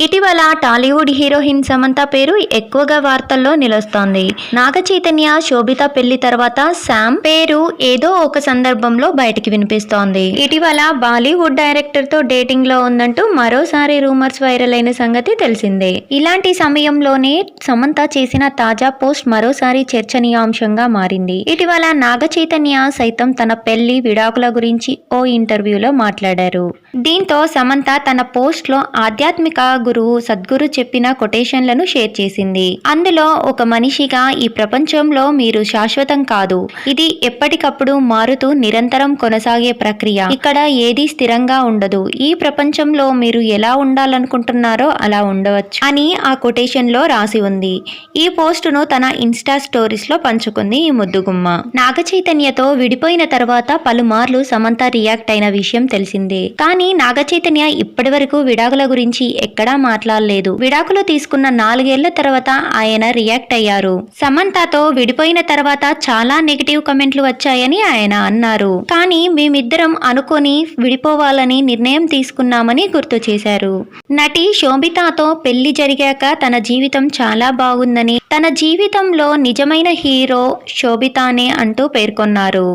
ఇటీవల టాలీవుడ్ హీరోయిన్ సమంత పేరు ఎక్కువగా వార్తల్లో నిలుస్తోంది. నాగ చైతన్య, శోభిత పెళ్లి తర్వాత శామ్ పేరు ఏదో ఒక సందర్భంలో బయటికి వినిపిస్తోంది. ఇటీవల బాలీవుడ్ డైరెక్టర్ తో డేటింగ్ లో ఉందంటూ మరోసారి రూమర్స్ వైరల్ అయిన సంగతి తెలిసిందే. ఇలాంటి సమయంలోనే సమంత చేసిన తాజా పోస్ట్ మరోసారి చర్చనీయాంశంగా మారింది. ఇటీవల నాగ చైతన్య సైతం తన పెళ్లి విడాకుల గురించి ఓ ఇంటర్వ్యూలో మాట్లాడారు. దీంతో సమంత తన పోస్ట్ లో ఆధ్యాత్మిక గురువు సద్గురు చెప్పిన కొటేషన్లను షేర్ చేసింది. అందులో ఒక మనిషిగా ఈ ప్రపంచంలో మీరు శాశ్వతం కాదు, ఇది ఎప్పటికప్పుడు మారుతూ నిరంతరం కొనసాగే ప్రక్రియ, ఇక్కడ ఏదీ స్థిరంగా ఉండదు, ఈ ప్రపంచంలో మీరు ఎలా ఉండాలనుకుంటున్నారో అలా ఉండవచ్చు అని ఆ కొటేషన్ లో రాసి ఉంది. ఈ పోస్టును తన ఇన్స్టా స్టోరీస్ లో పంచుకుంది ఈ ముద్దుగుమ్మ. నాగ చైతన్యతో విడిపోయిన తర్వాత పలుమార్లు సమంత రియాక్ట్ అయిన విషయం తెలిసిందే. కానీ నాగ చైతన్య ఇప్పటి వరకు విడాకుల గురించి ఎక్కడా మాట్లాడలేదు. విడాకులు తీసుకున్న 4 ఏళ్ల తర్వాత ఆయన రియాక్ట్ అయ్యారు. సమంతతో విడిపోయిన తర్వాత చాలా నెగిటివ్ కమెంట్లు వచ్చాయని ఆయన అన్నారు. కానీ మేమిద్దరం అనుకొని విడిపోవాలని నిర్ణయం తీసుకున్నామని గుర్తు చేశారు. నటి శోభితతో పెళ్లి జరిగాక తన జీవితం చాలా బాగుందని, తన జీవితంలో నిజమైన హీరో శోభితానే అంటూ పేర్కొన్నారు.